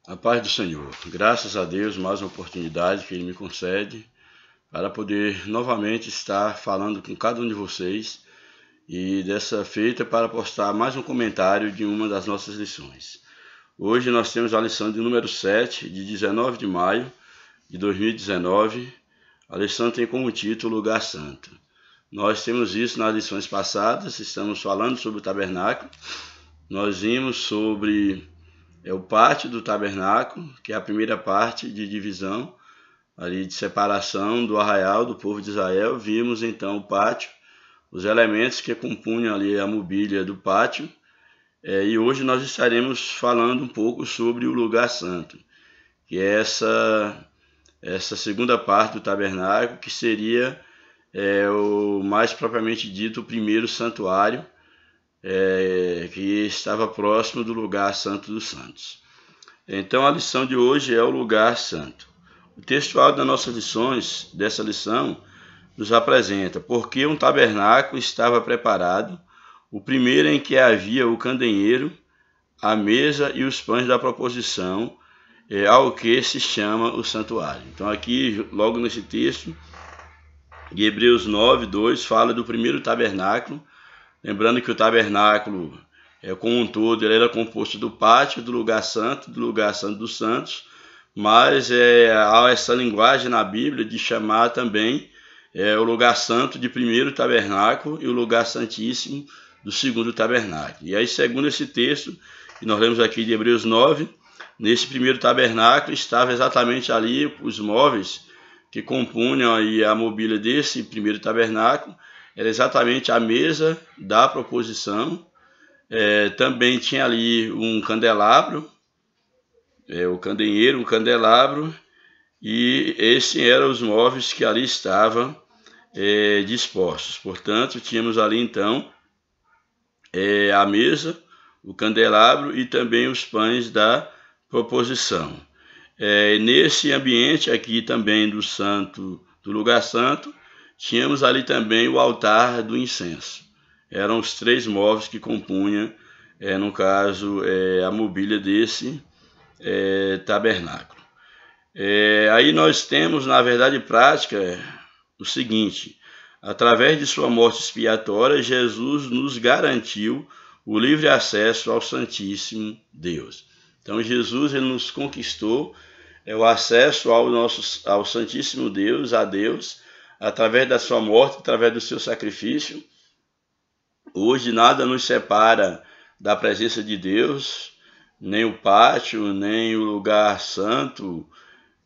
A paz do Senhor. Graças a Deus, mais uma oportunidade que Ele me concede para poder novamente estar falando com cada um de vocês e dessa feita para postar mais um comentário de uma das nossas lições. Hoje nós temos a lição de número 7, de 19 de maio de 2019. A lição tem como título Lugar Santo. Nós temos isso nas lições passadas, estamos falando sobre o tabernáculo. Nós vimos sobre o pátio do tabernáculo, que é a primeira parte de divisão, ali de separação do arraial do povo de Israel. Vimos então o pátio, os elementos que compunham ali a mobília do pátio. E hoje nós estaremos falando um pouco sobre o lugar santo, que é essa segunda parte do tabernáculo, que seria o mais propriamente dito o primeiro santuário, que estava próximo do lugar santo dos santos. Então a lição de hoje é o lugar santo. O textual das nossas lições, dessa lição, nos apresenta porque um tabernáculo estava preparado, o primeiro em que havia o candeeiro, a mesa e os pães da proposição, ao que se chama o santuário. Então aqui, logo nesse texto, de Hebreus 9, 2, fala do primeiro tabernáculo. Lembrando que o tabernáculo, como um todo, ele era composto do pátio, do lugar santo dos santos, mas há essa linguagem na Bíblia de chamar também o lugar santo de primeiro tabernáculo e o lugar santíssimo do segundo tabernáculo. E aí, segundo esse texto que nós lemos aqui de Hebreus 9, nesse primeiro tabernáculo estava exatamente ali os móveis que compunham aí a mobília desse primeiro tabernáculo. Era exatamente a mesa da proposição. Também tinha ali um candelabro, o candeeiro, um candelabro, e esses eram os móveis que ali estavam dispostos. Portanto, tínhamos ali então a mesa, o candelabro e também os pães da proposição. Nesse ambiente aqui também do lugar santo, tínhamos ali também o altar do incenso. Eram os três móveis que compunham, no caso, a mobília desse tabernáculo. Aí nós temos, na verdade prática, o seguinte: através de sua morte expiatória, Jesus nos garantiu o livre acesso ao Santíssimo Deus. Então Jesus ele nos conquistou o acesso ao Santíssimo Deus, a Deus, através da sua morte, através do seu sacrifício. Hoje nada nos separa da presença de Deus, nem o pátio, nem o lugar santo,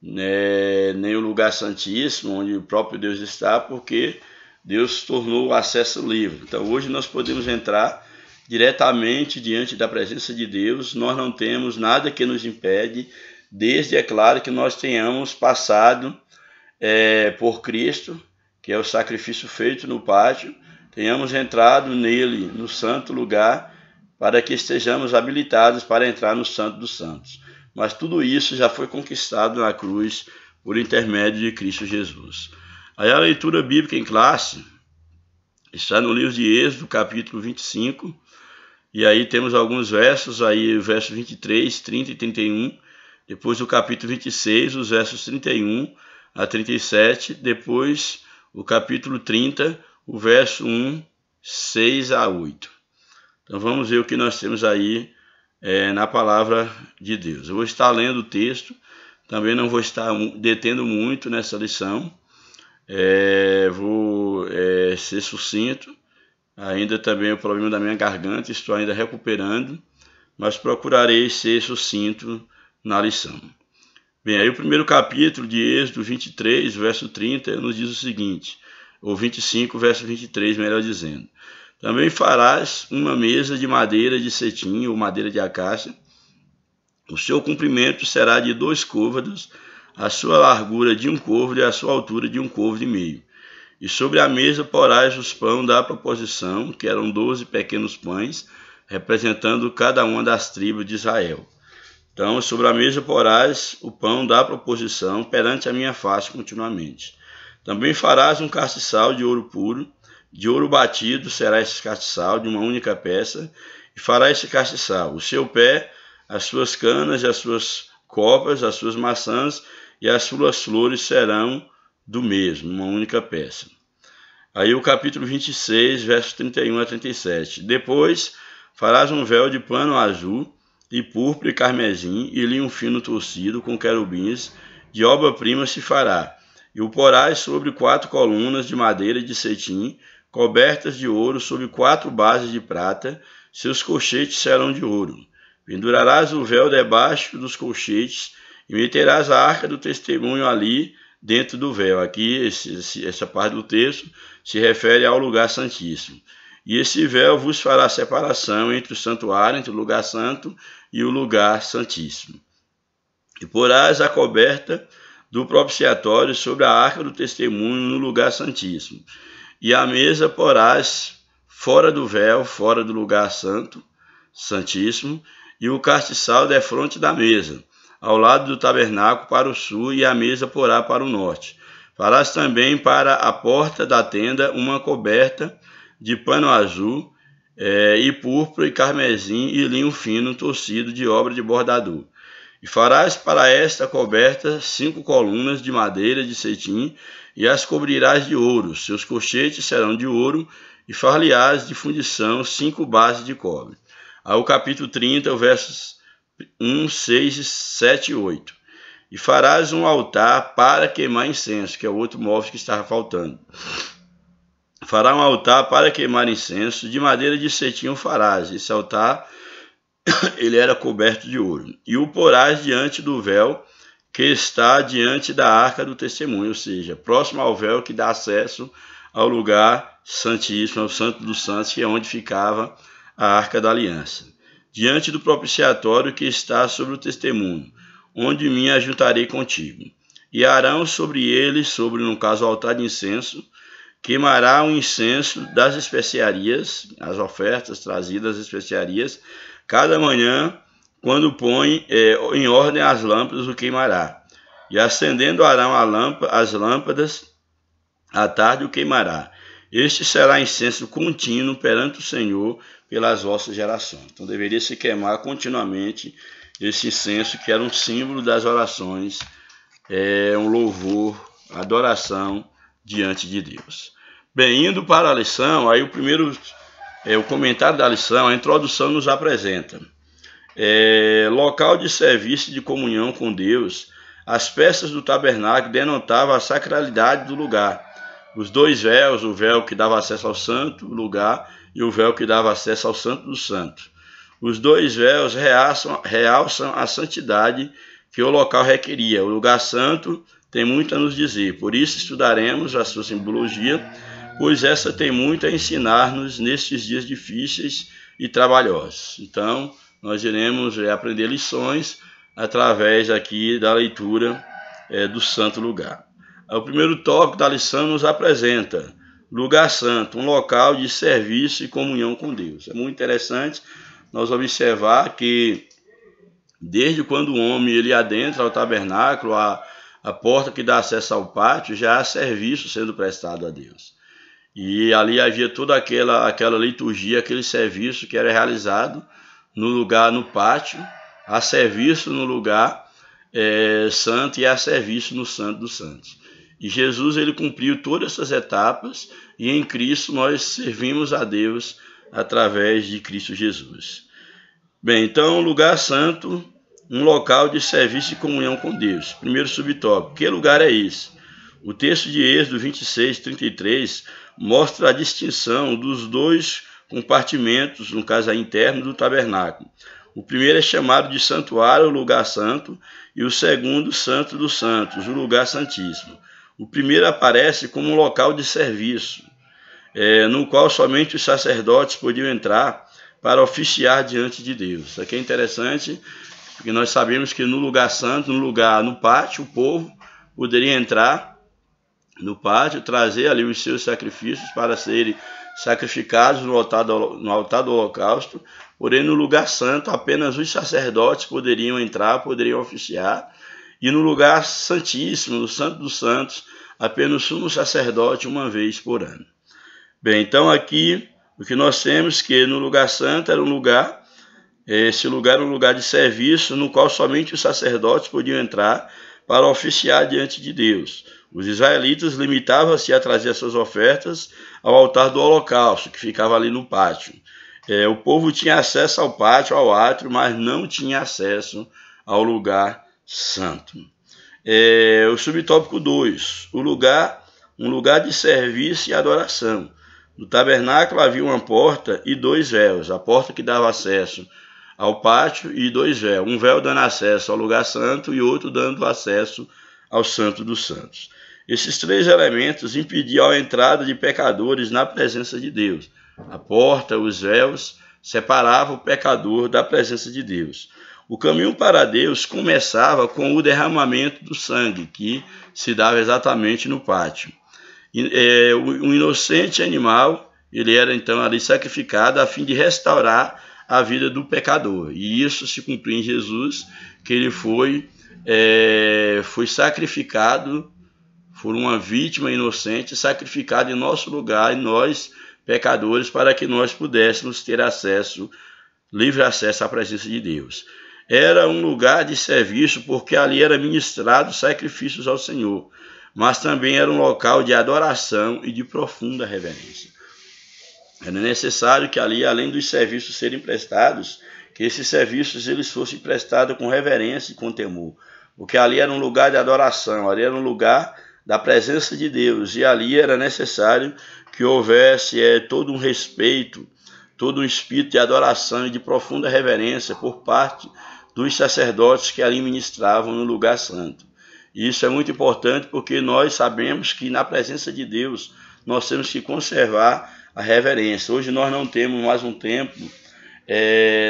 nem o lugar santíssimo, onde o próprio Deus está, porque Deus tornou o acesso livre. Então hoje nós podemos entrar diretamente diante da presença de Deus. Nós não temos nada que nos impede, desde, é claro, que nós tenhamos passado por Cristo, que é o sacrifício feito no pátio, tenhamos entrado nele, no santo lugar, para que estejamos habilitados para entrar no Santo dos Santos. Mas tudo isso já foi conquistado na cruz por intermédio de Cristo Jesus. Aí a leitura bíblica em classe está no livro de Êxodo, capítulo 25, e aí temos alguns versos, aí o verso 23, 30 e 31, depois o capítulo 26, os versos 31 a 37, depois o capítulo 30, o verso 1, 6 a 8. Então vamos ver o que nós temos aí na palavra de Deus. Eu vou estar lendo o texto, também não vou estar detendo muito nessa lição, vou ser sucinto. Ainda também o problema da minha garganta, estou ainda recuperando, mas procurarei ser sucinto na lição. Bem, aí o primeiro capítulo de Êxodo 23, verso 30, nos diz o seguinte, ou 25, verso 23, melhor dizendo: também farás uma mesa de madeira de cetim ou madeira de acácia. O seu comprimento será de 2 côvados, a sua largura de 1 côvado e a sua altura de 1 côvado e meio. E sobre a mesa porás os pães da proposição, que eram 12 pequenos pães, representando cada uma das tribos de Israel. Então, sobre a mesa porás o pão da proposição perante a minha face continuamente. Também farás um castiçal de ouro puro, de ouro batido será esse castiçal, de uma única peça, e fará esse castiçal, o seu pé, as suas canas e as suas copas, as suas maçãs e as suas flores serão do mesmo, uma única peça. Aí o capítulo 26, versos 31 a 37. Depois farás um véu de pano azul e púrpura e carmesim e linho fino torcido com querubins, de obra-prima se fará. E o porás sobre 4 colunas de madeira de cetim, cobertas de ouro sobre 4 bases de prata, seus colchetes serão de ouro. Pendurarás o véu debaixo dos colchetes e meterás a arca do testemunho ali dentro do véu. Aqui, essa parte do texto se refere ao lugar santíssimo. E esse véu vos fará separação entre o santuário, entre o lugar santo e o lugar santíssimo. E porás a coberta do propiciatório sobre a arca do testemunho no lugar santíssimo. E a mesa porás fora do véu, fora do lugar santo, santíssimo, e o castiçal defronte da mesa, ao lado do tabernáculo para o sul, e a mesa porá para o norte. Farás também para a porta da tenda uma coberta de pano azul, e púrpura e carmesim e linho fino torcido de obra de bordador. E farás para esta coberta 5 colunas de madeira de cetim, e as cobrirás de ouro. Seus colchetes serão de ouro, e far-lhe-ás de fundição 5 bases de cobre. Aí o capítulo 30, versos 1, 6, 7 e 8. E farás um altar para queimar incenso, que é o outro móvel que estava faltando. Fará um altar para queimar incenso, de madeira de cetim o farás. Esse altar, ele era coberto de ouro. E o porás diante do véu que está diante da arca do testemunho, ou seja, próximo ao véu que dá acesso ao lugar santíssimo, ao santo dos santos, que é onde ficava a arca da aliança. Diante do propiciatório que está sobre o testemunho, onde me ajuntarei contigo. E Arão sobre ele, sobre, no caso, o altar de incenso, queimará o incenso das especiarias, as ofertas trazidas das especiarias, cada manhã, quando põe em ordem as lâmpadas, o queimará. E acendendo Arão as lâmpadas, à tarde o queimará. Este será incenso contínuo perante o Senhor pelas vossas gerações. Então deveria se queimar continuamente esse incenso, que era um símbolo das orações, um louvor, adoração diante de Deus. Bem, indo para a lição, aí o comentário da lição, a introdução nos apresenta local de serviço e de comunhão com Deus. As peças do tabernáculo denotavam a sacralidade do lugar. Os 2 véus, o véu que dava acesso ao santo lugar e o véu que dava acesso ao santo dos santos. Os 2 véus realçam a santidade que o local requeria. O lugar santo tem muito a nos dizer, por isso estudaremos a sua simbologia, pois essa tem muito a ensinar-nos nestes dias difíceis e trabalhosos. Então, nós iremos aprender lições através aqui da leitura do santo lugar. O primeiro tópico da lição nos apresenta lugar santo, um local de serviço e comunhão com Deus. É muito interessante nós observar que desde quando o homem ele adentra ao tabernáculo, a porta que dá acesso ao pátio, já há serviço sendo prestado a Deus. E ali havia toda aquela liturgia, aquele serviço que era realizado no lugar, no pátio, há serviço no lugar santo e há serviço no santo dos santos. E Jesus ele cumpriu todas essas etapas e em Cristo nós servimos a Deus através de Cristo Jesus. Bem, então, lugar santo, um local de serviço e comunhão com Deus. Primeiro subtópico, que lugar é esse? O texto de Êxodo 26, 33 mostra a distinção dos 2 compartimentos, no caso interno do tabernáculo. O primeiro é chamado de santuário, o lugar santo, e o segundo, santo dos santos, o lugar santíssimo. O primeiro aparece como um local de serviço, no qual somente os sacerdotes podiam entrar para oficiar diante de Deus. Isso aqui é interessante, porque nós sabemos que no lugar santo, no pátio, o povo poderia entrar no pátio, trazer ali os seus sacrifícios para serem sacrificados no altar do holocausto, porém no lugar santo apenas os sacerdotes poderiam entrar, poderiam oficiar, e no lugar santíssimo, no santo dos santos, apenas o sumo sacerdote uma vez por ano. Bem, então aqui o que nós temos que no lugar santo era um lugar Esse lugar era um lugar de serviço no qual somente os sacerdotes podiam entrar para oficiar diante de Deus. Os israelitas limitavam-se a trazer suas ofertas ao altar do holocausto, que ficava ali no pátio. O povo tinha acesso ao pátio, ao átrio, mas não tinha acesso ao lugar santo. O subtópico 2, um lugar de serviço e adoração. No tabernáculo havia uma porta e 2 véus, a porta que dava acesso ao pátio e 2 véus, um véu dando acesso ao lugar santo e outro dando acesso ao Santo dos Santos. Esses 3 elementos impediam a entrada de pecadores na presença de Deus. A porta, os véus, separavam o pecador da presença de Deus. O caminho para Deus começava com o derramamento do sangue, que se dava exatamente no pátio. O inocente animal, ele era então ali sacrificado a fim de restaurar a vida do pecador. E isso se cumpriu em Jesus, que ele foi sacrificado, por uma vítima inocente, sacrificado em nosso lugar, e nós, pecadores, para que nós pudéssemos ter livre acesso à presença de Deus. Era um lugar de serviço, porque ali era ministrado sacrifícios ao Senhor, mas também era um local de adoração e de profunda reverência. Era necessário que ali, além dos serviços serem prestados, que esses serviços eles fossem prestados com reverência e com temor, porque ali era um lugar de adoração, ali era um lugar da presença de Deus, e ali era necessário que houvesse todo um respeito, todo um espírito de adoração e de profunda reverência por parte dos sacerdotes que ali ministravam no lugar santo. E isso é muito importante porque nós sabemos que na presença de Deus nós temos que conservar a reverência. Hoje nós não temos mais um templo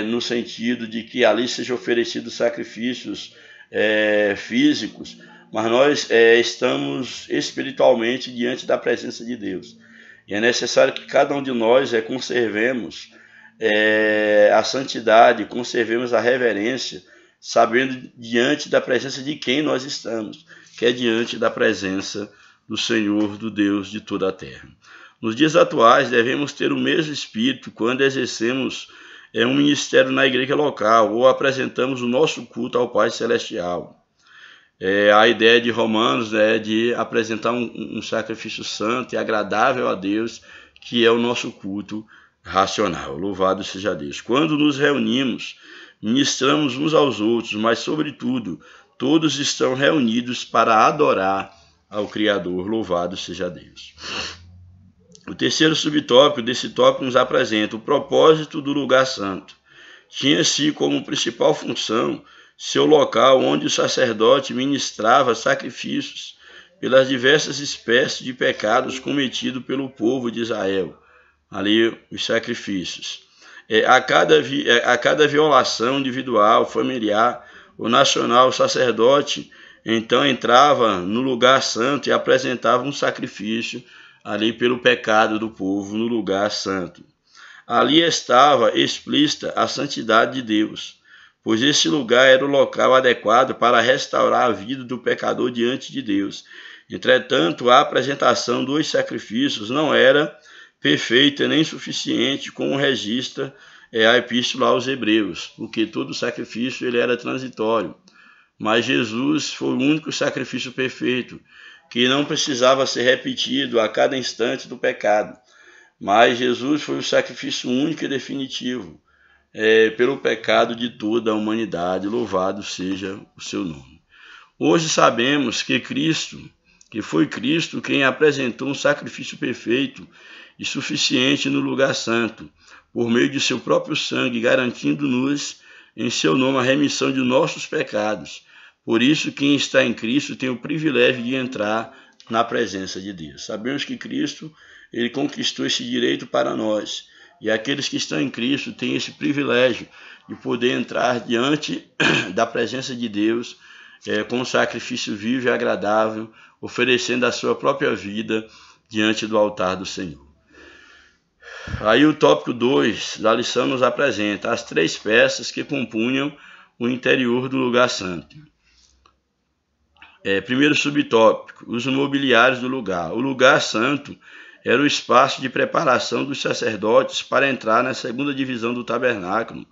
no sentido de que ali sejam oferecidos sacrifícios físicos, mas nós estamos espiritualmente diante da presença de Deus. E é necessário que cada um de nós conservemos a santidade, conservemos a reverência, sabendo diante da presença de quem nós estamos, que é diante da presença do Senhor, do Deus de toda a terra. Nos dias atuais, devemos ter o mesmo espírito quando exercemos um ministério na igreja local ou apresentamos o nosso culto ao Pai Celestial. A ideia de Romanos de apresentar um sacrifício santo e agradável a Deus, que é o nosso culto racional. Louvado seja Deus. Quando nos reunimos, ministramos uns aos outros, mas, sobretudo, todos estão reunidos para adorar ao Criador. Louvado seja Deus. O terceiro subtópico desse tópico nos apresenta o propósito do lugar santo. Tinha-se como principal função seu local onde o sacerdote ministrava sacrifícios pelas diversas espécies de pecados cometidos pelo povo de Israel. Ali os sacrifícios. A cada violação individual, familiar ou nacional, o sacerdote então entrava no lugar santo e apresentava um sacrifício ali pelo pecado do povo no lugar santo. Ali estava explícita a santidade de Deus, pois esse lugar era o local adequado para restaurar a vida do pecador diante de Deus. Entretanto, a apresentação dos sacrifícios não era perfeita nem suficiente, como registra a Epístola aos Hebreus, porque todo sacrifício ele era transitório. Mas Jesus foi o único sacrifício perfeito, que não precisava ser repetido a cada instante do pecado. Mas Jesus foi o sacrifício único e definitivo pelo pecado de toda a humanidade. Louvado seja o seu nome. Hoje sabemos que foi Cristo quem apresentou um sacrifício perfeito e suficiente no lugar santo, por meio de seu próprio sangue, garantindo-nos em seu nome a remissão de nossos pecados. Por isso, quem está em Cristo tem o privilégio de entrar na presença de Deus. Sabemos que Cristo ele conquistou esse direito para nós. E aqueles que estão em Cristo têm esse privilégio de poder entrar diante da presença de Deus com um sacrifício vivo e agradável, oferecendo a sua própria vida diante do altar do Senhor. Aí o tópico 2 da lição nos apresenta as 3 peças que compunham o interior do lugar santo. Primeiro subtópico, os mobiliários do lugar. O lugar santo era o espaço de preparação dos sacerdotes para entrar na segunda divisão do tabernáculo,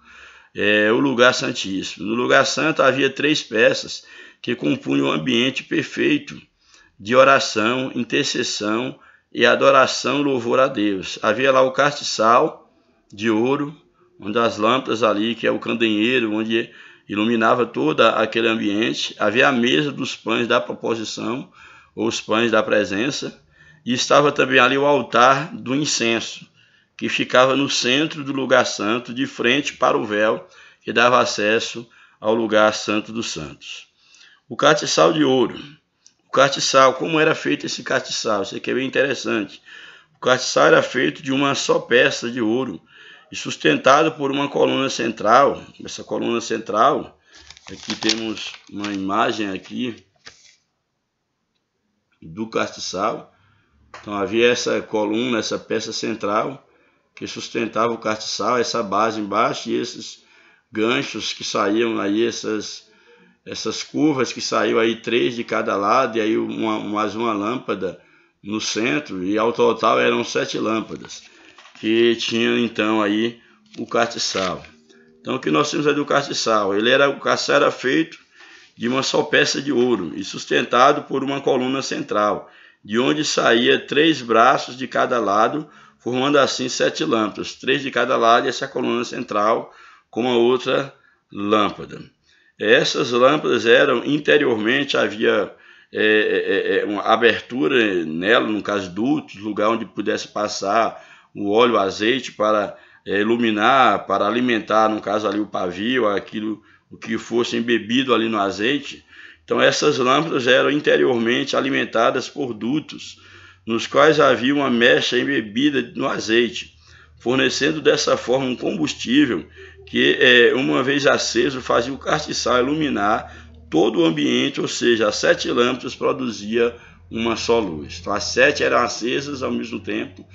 o lugar santíssimo. No lugar santo havia 3 peças que compunham um ambiente perfeito de oração, intercessão e adoração e louvor a Deus. Havia lá o castiçal de ouro, onde as lâmpadas ali, que é o candeeiro, onde iluminava todo aquele ambiente. Havia a mesa dos pães da proposição, ou os pães da presença, e estava também ali o altar do incenso, que ficava no centro do lugar santo, de frente para o véu, que dava acesso ao lugar santo dos santos. O castiçal de ouro. O castiçal, como era feito esse castiçal? Isso aqui é bem interessante. O castiçal era feito de uma só peça de ouro e sustentado por uma coluna central. Essa coluna central, aqui temos uma imagem aqui do castiçal. Então havia essa coluna, essa peça central que sustentava o castiçal, essa base embaixo e esses ganchos que saíam aí, essas curvas que saíam aí 3 de cada lado e aí mais uma lâmpada no centro, e ao total eram 7 lâmpadas que tinham então aí o castiçal. Então o que nós temos aí do castiçal? O castiçal era feito de uma só peça de ouro e sustentado por uma coluna central, de onde saía 3 braços de cada lado, formando assim 7 lâmpadas, 3 de cada lado, e essa coluna central com uma outra lâmpada. Essas lâmpadas eram, interiormente, havia uma abertura nela, no caso dutos, lugar onde pudesse passar o óleo, o azeite para iluminar, para alimentar, no caso ali o pavio, aquilo, o que fosse embebido ali no azeite. Então essas lâmpadas eram interiormente alimentadas por dutos, nos quais havia uma mecha embebida no azeite, fornecendo dessa forma um combustível que, uma vez aceso, fazia o castiçal iluminar todo o ambiente, ou seja, as 7 lâmpadas produziam uma só luz. Então as 7 eram acesas ao mesmo tempo,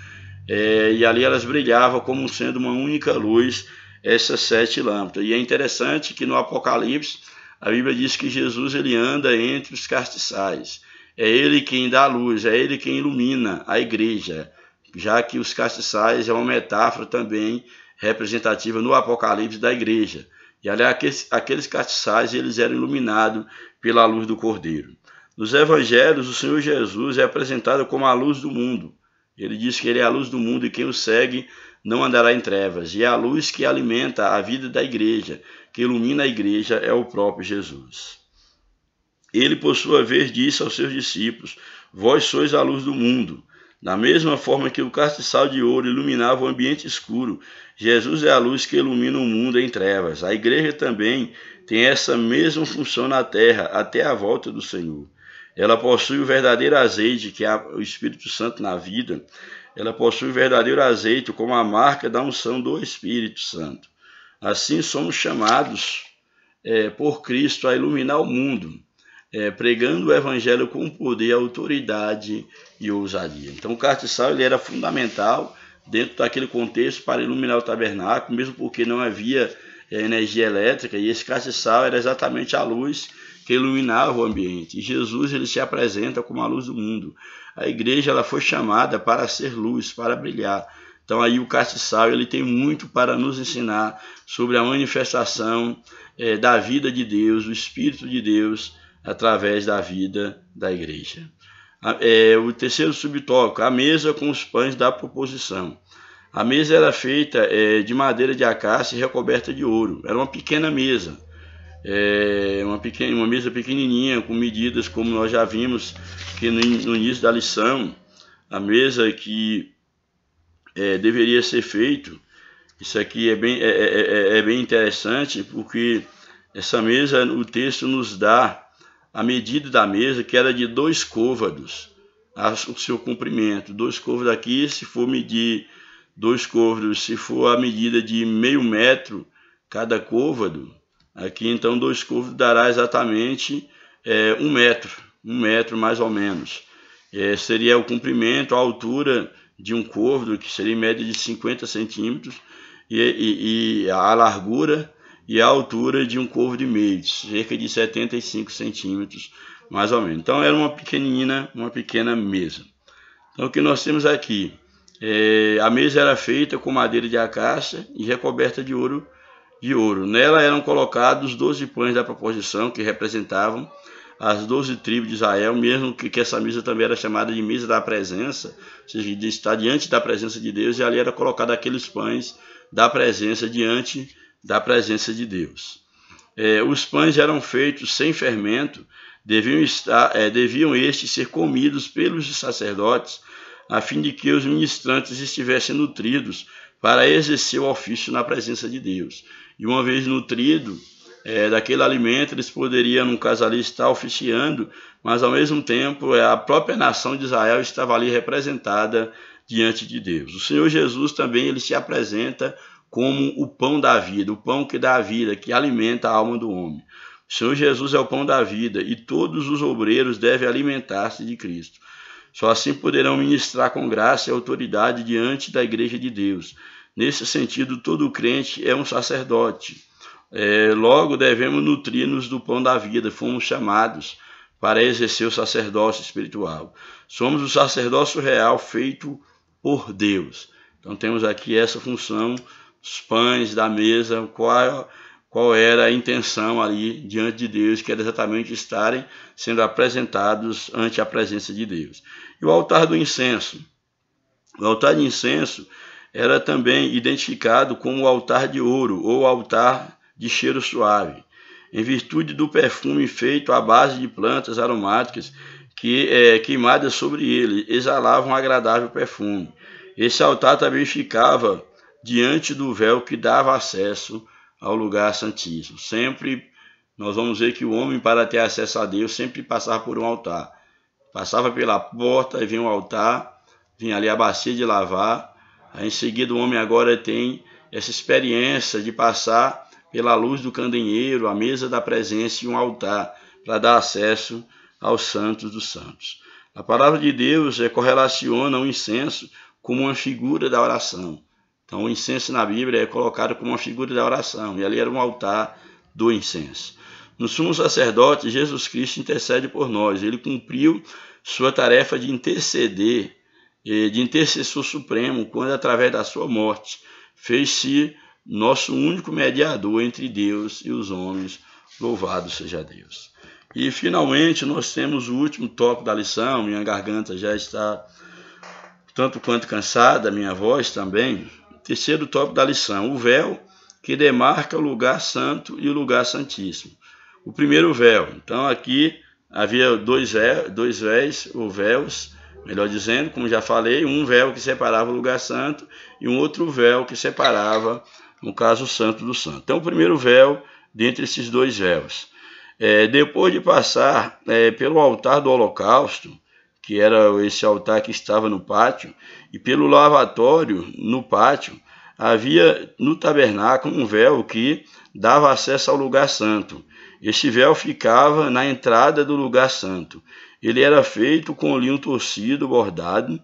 e ali elas brilhavam como sendo uma única luz, essas 7 lâmpadas. E é interessante que no Apocalipse a Bíblia diz que Jesus ele anda entre os castiçais. É ele quem dá luz, é ele quem ilumina a igreja, já que os castiçais é uma metáfora também representativa no Apocalipse da igreja. E ali aqueles castiçais eles eram iluminados pela luz do Cordeiro. Nos evangelhos, o Senhor Jesus é apresentado como a luz do mundo. Ele diz que ele é a luz do mundo e quem o segue não andará em trevas. E é a luz que alimenta a vida da igreja, que ilumina a igreja, é o próprio Jesus. Ele, por sua vez, disse aos seus discípulos: vós sois a luz do mundo. Da mesma forma que o castiçal de ouro iluminava o ambiente escuro, Jesus é a luz que ilumina o mundo em trevas. A igreja também tem essa mesma função na terra até a volta do Senhor. Ela possui o verdadeiro azeite, que é o Espírito Santo na vida. Ela possui o verdadeiro azeite como a marca da unção do Espírito Santo. Assim somos chamados por Cristo a iluminar o mundo, pregando o evangelho com poder, autoridade e ousadia. Então o castiçal ele era fundamental dentro daquele contexto para iluminar o tabernáculo, mesmo porque não havia energia elétrica, e esse castiçal era exatamente a luz que iluminava o ambiente. E Jesus ele se apresenta como a luz do mundo. A igreja ela foi chamada para ser luz, para brilhar. Então aí o castiçal ele tem muito para nos ensinar sobre a manifestação da vida de Deus, do Espírito de Deus, através da vida da igreja. O terceiro subtópico, a mesa com os pães da proposição. A mesa era feita de madeira de acácia e recoberta de ouro. Era uma pequena mesa, uma mesa pequenininha, com medidas como nós já vimos que no início da lição, a mesa que deveria ser feito. Isso aqui é bem interessante, porque essa mesa, o texto nos dá a medida da mesa, que era de 2 côvados, o seu comprimento. 2 côvados aqui, se for medir 2 côvados, se for a medida de meio metro cada côvado, aqui então 2 côvados dará exatamente 1 metro, 1 metro mais ou menos. Seria o comprimento, a altura de um côvado, que seria em média de 50 centímetros, e a largura e a altura de um côvado e meio, cerca de 75 centímetros, mais ou menos. Então era uma pequena mesa. Então o que nós temos aqui, a mesa era feita com madeira de acácia e recoberta de ouro, de ouro. Nela eram colocados 12 pães da proposição, que representavam as 12 tribos de Israel, mesmo que essa mesa também era chamada de mesa da presença, ou seja, de estar diante da presença de Deus, e ali era colocado aqueles pães da presença diante da presença de Deus. Os pães eram feitos sem fermento, deviam estes ser comidos pelos sacerdotes, a fim de que os ministrantes estivessem nutridos para exercer o ofício na presença de Deus. E uma vez nutrido daquele alimento, eles poderiam, no caso ali, estar oficiando, mas ao mesmo tempo a própria nação de Israel estava ali representada diante de Deus. O Senhor Jesus também ele se apresenta como o pão da vida, o pão que dá a vida, que alimenta a alma do homem. O Senhor Jesus é o pão da vida e todos os obreiros devem alimentar-se de Cristo. Só assim poderão ministrar com graça e autoridade diante da igreja de Deus. Nesse sentido, todo crente é um sacerdote. Logo, devemos nutrir-nos do pão da vida. Fomos chamados para exercer o sacerdócio espiritual. Somos o sacerdócio real feito por Deus. Então, temos aqui essa função, os pães da mesa, qual era a intenção ali diante de Deus, que era exatamente estarem sendo apresentados ante a presença de Deus. E o altar do incenso. O altar de incenso era também identificado como o altar de ouro ou altar de cheiro suave, em virtude do perfume feito à base de plantas aromáticas que, queimadas sobre ele, exalavam um agradável perfume. Esse altar também ficava diante do véu que dava acesso ao lugar santíssimo. Sempre nós vamos ver que o homem, para ter acesso a Deus, sempre passava por um altar. Passava pela porta e vinha um altar, vinha ali a bacia de lavar. Aí, em seguida, o homem agora tem essa experiência de passar pela luz do candeeiro, a mesa da presença e um altar, para dar acesso aos santos dos santos. A palavra de Deus correlaciona o incenso como uma figura da oração. Então, o incenso na Bíblia é colocado como uma figura da oração, e ali era um altar do incenso. No sumo sacerdote, Jesus Cristo intercede por nós. Ele cumpriu sua tarefa de interceder, de intercessor supremo, quando, através da sua morte, fez-se nosso único mediador entre Deus e os homens. Louvado seja Deus. E, finalmente, nós temos o último tópico da lição. Minha garganta já está tanto quanto cansada, minha voz também. Terceiro tópico da lição, o véu que demarca o lugar santo e o lugar santíssimo. O primeiro véu. Então, aqui havia dois véus, melhor dizendo, como já falei, um véu que separava o lugar santo e um outro véu que separava, no caso, o santo do santo. Então, o primeiro véu dentre esses dois véus. Depois de passar pelo altar do holocausto, que era esse altar que estava no pátio, e pelo lavatório no pátio, havia no tabernáculo um véu que dava acesso ao lugar santo. Esse véu ficava na entrada do lugar santo. Ele era feito com linho torcido, bordado,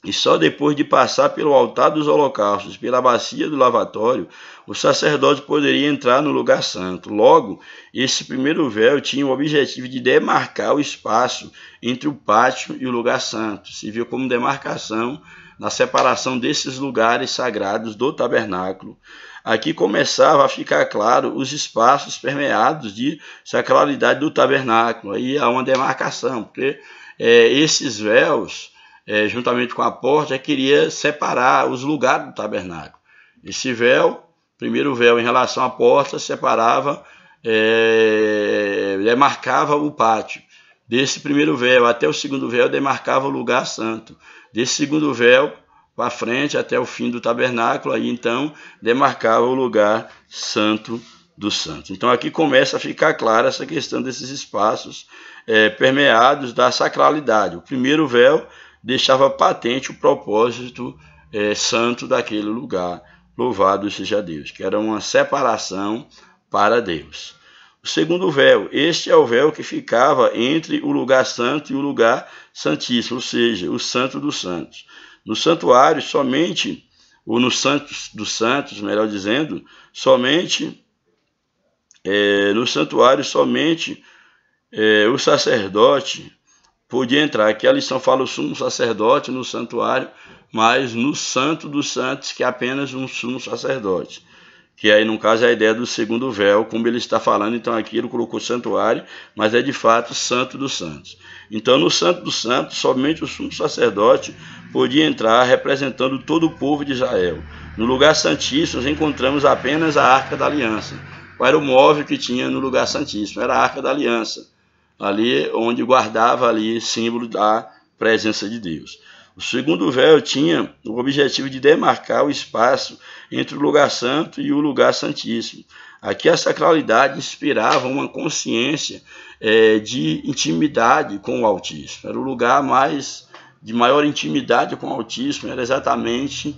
e só depois de passar pelo altar dos holocaustos, pela bacia do lavatório, o sacerdote poderia entrar no lugar santo. Logo, esse primeiro véu tinha o objetivo de demarcar o espaço entre o pátio e o lugar santo. Se viu como demarcação na separação desses lugares sagrados do tabernáculo. Aqui começava a ficar claro os espaços permeados de sacralidade do tabernáculo. Aí há uma demarcação, porque esses véus, juntamente com a porta, queria separar os lugares do tabernáculo. Esse véu, primeiro véu em relação à porta, separava, demarcava o pátio. Desse primeiro véu até o segundo véu, demarcava o lugar santo. Desse segundo véu para frente até o fim do tabernáculo, aí então demarcava o lugar santo dos santos. Então aqui começa a ficar clara essa questão desses espaços permeados da sacralidade. O primeiro véu deixava patente o propósito santo daquele lugar. Louvado seja Deus, que era uma separação para Deus. O segundo véu, este é o véu que ficava entre o lugar santo e o lugar santíssimo, ou seja, o santo dos santos. No santuário, somente, ou no santos dos santos, melhor dizendo, somente, no santuário, somente o sacerdote podia entrar. Aqui a lição fala o sumo sacerdote no santuário, mas no santo dos santos, que é apenas um sumo sacerdote. que aí no caso é a ideia do segundo véu, como ele está falando. Então aqui ele colocou santuário, mas é de fato Santo dos Santos. Então no Santo dos Santos, somente o sumo sacerdote podia entrar representando todo o povo de Israel. No lugar santíssimo nós encontramos apenas a Arca da Aliança. Qual era o móvel que tinha no lugar santíssimo? Era a Arca da Aliança, ali onde guardava ali símbolo da presença de Deus. O segundo véu tinha o objetivo de demarcar o espaço entre o lugar santo e o lugar santíssimo. Aqui a sacralidade inspirava uma consciência de intimidade com o Altíssimo. Era o lugar de maior intimidade com o Altíssimo, era exatamente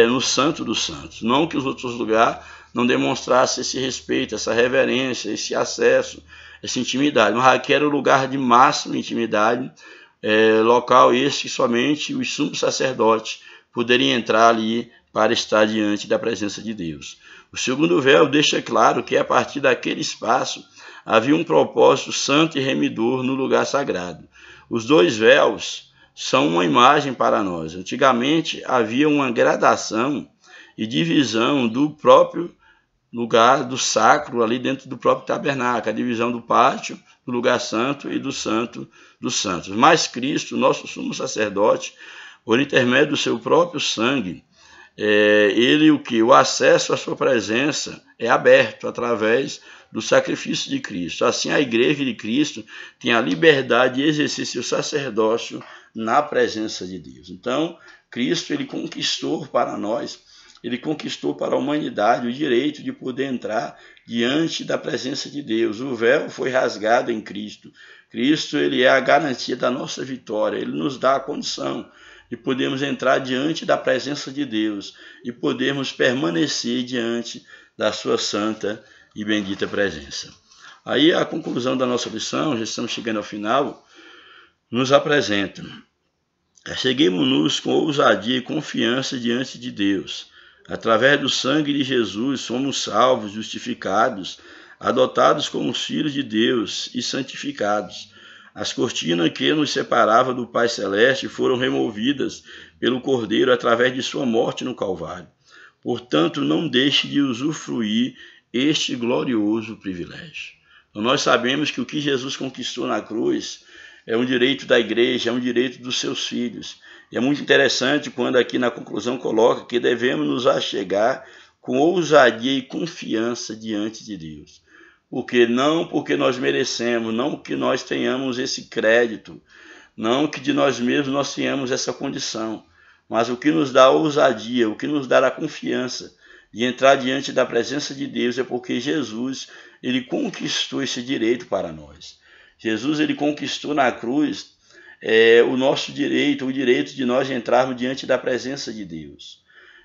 no Santo dos Santos. Não que os outros lugares não demonstrassem esse respeito, essa reverência, esse acesso, essa intimidade. Mas aqui era o lugar de máxima intimidade, local esse que somente os sumos sacerdotes poderiam entrar ali para estar diante da presença de Deus. O segundo véu deixa claro que a partir daquele espaço havia um propósito santo e remidor no lugar sagrado. Os dois véus são uma imagem para nós. Antigamente havia uma gradação e divisão do próprio lugar do sacro ali dentro do próprio tabernáculo, a divisão do pátio, do lugar santo e do santo dos santos. Mas Cristo, nosso sumo sacerdote, por intermédio do seu próprio sangue, o acesso à sua presença é aberto através do sacrifício de Cristo. Assim, a igreja de Cristo tem a liberdade de exercer seu sacerdócio na presença de Deus. Então, Cristo ele conquistou para nós, ele conquistou para a humanidade o direito de poder entrar diante da presença de Deus. O véu foi rasgado em Cristo. Cristo ele é a garantia da nossa vitória. Ele nos dá a condição de podermos entrar diante da presença de Deus e podermos permanecer diante da sua santa e bendita presença. Aí a conclusão da nossa lição, já estamos chegando ao final, nos apresenta: cheguemos-nos com ousadia e confiança diante de Deus. Através do sangue de Jesus somos salvos, justificados, adotados como filhos de Deus e santificados. As cortinas que nos separavam do Pai Celeste foram removidas pelo Cordeiro através de sua morte no Calvário. Portanto, não deixe de usufruir este glorioso privilégio. Então, nós sabemos que o que Jesus conquistou na cruz é um direito da igreja, é um direito dos seus filhos. E é muito interessante quando aqui na conclusão coloca que devemos nos achegar com ousadia e confiança diante de Deus. Não porque nós merecemos, não que nós tenhamos esse crédito, não que de nós mesmos nós tenhamos essa condição, mas o que nos dá ousadia, o que nos dá a confiança de entrar diante da presença de Deus é porque Jesus ele conquistou esse direito para nós. Jesus ele conquistou na cruz o nosso direito, o direito de nós entrarmos diante da presença de Deus.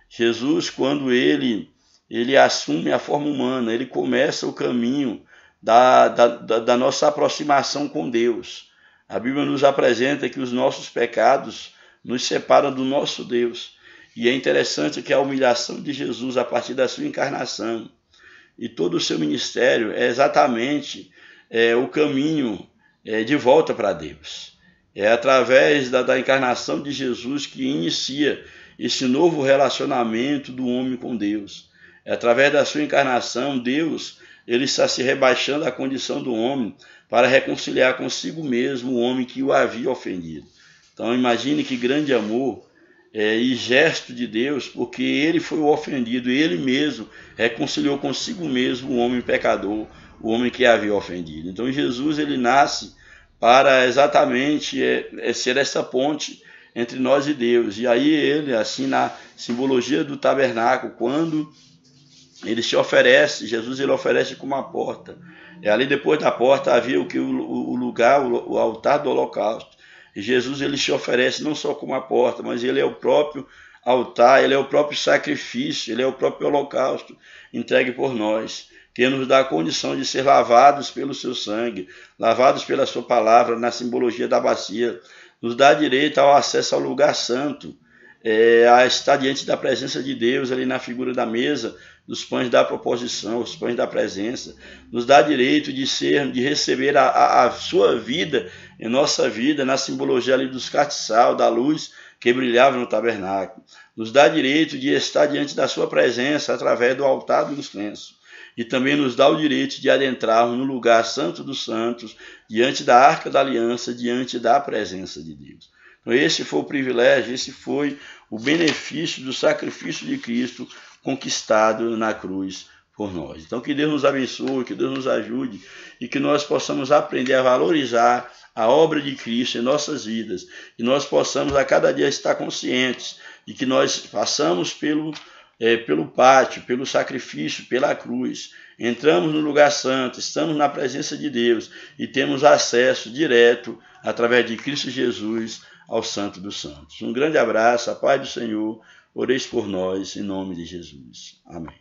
Jesus, quando ele assume a forma humana, ele começa o caminho da nossa aproximação com Deus. A Bíblia nos apresenta que os nossos pecados nos separam do nosso Deus. E é interessante que a humilhação de Jesus a partir da sua encarnação e todo o seu ministério é exatamente o caminho de volta para Deus. É através da encarnação de Jesus que inicia esse novo relacionamento do homem com Deus. É através da sua encarnação, Deus ele está se rebaixando à condição do homem para reconciliar consigo mesmo o homem que o havia ofendido. Então imagine que grande amor e gesto de Deus, porque ele foi o ofendido, ele mesmo reconciliou consigo mesmo o homem pecador, o homem que havia ofendido. Então Jesus ele nasce para exatamente ser essa ponte entre nós e Deus. E aí ele, assim na simbologia do tabernáculo, quando ele se oferece, Jesus ele oferece como uma porta. E ali depois da porta havia o lugar, o altar do holocausto. E Jesus ele se oferece não só como a porta, mas ele é o próprio altar, ele é o próprio sacrifício, ele é o próprio holocausto entregue por nós, que nos dá a condição de ser lavados pelo seu sangue, lavados pela sua palavra, na simbologia da bacia, nos dá direito ao acesso ao lugar santo, a estar diante da presença de Deus ali na figura da mesa, dos pães da proposição, os pães da presença, nos dá direito de receber a sua vida em nossa vida, na simbologia ali dos castiçal, da luz que brilhava no tabernáculo. Nos dá direito de estar diante da sua presença através do altar do incenso. E também nos dá o direito de adentrarmos no lugar santo dos santos, diante da arca da aliança, diante da presença de Deus. Então esse foi o privilégio, esse foi o benefício do sacrifício de Cristo conquistado na cruz por nós. Então que Deus nos abençoe, que Deus nos ajude e que nós possamos aprender a valorizar a obra de Cristo em nossas vidas e nós possamos a cada dia estar conscientes de que nós passamos pelo pátio, pelo sacrifício, pela cruz. Entramos no lugar santo, estamos na presença de Deus e temos acesso direto, através de Cristo Jesus, ao Santo dos Santos. Um grande abraço, a paz do Senhor, oreis por nós, em nome de Jesus. Amém.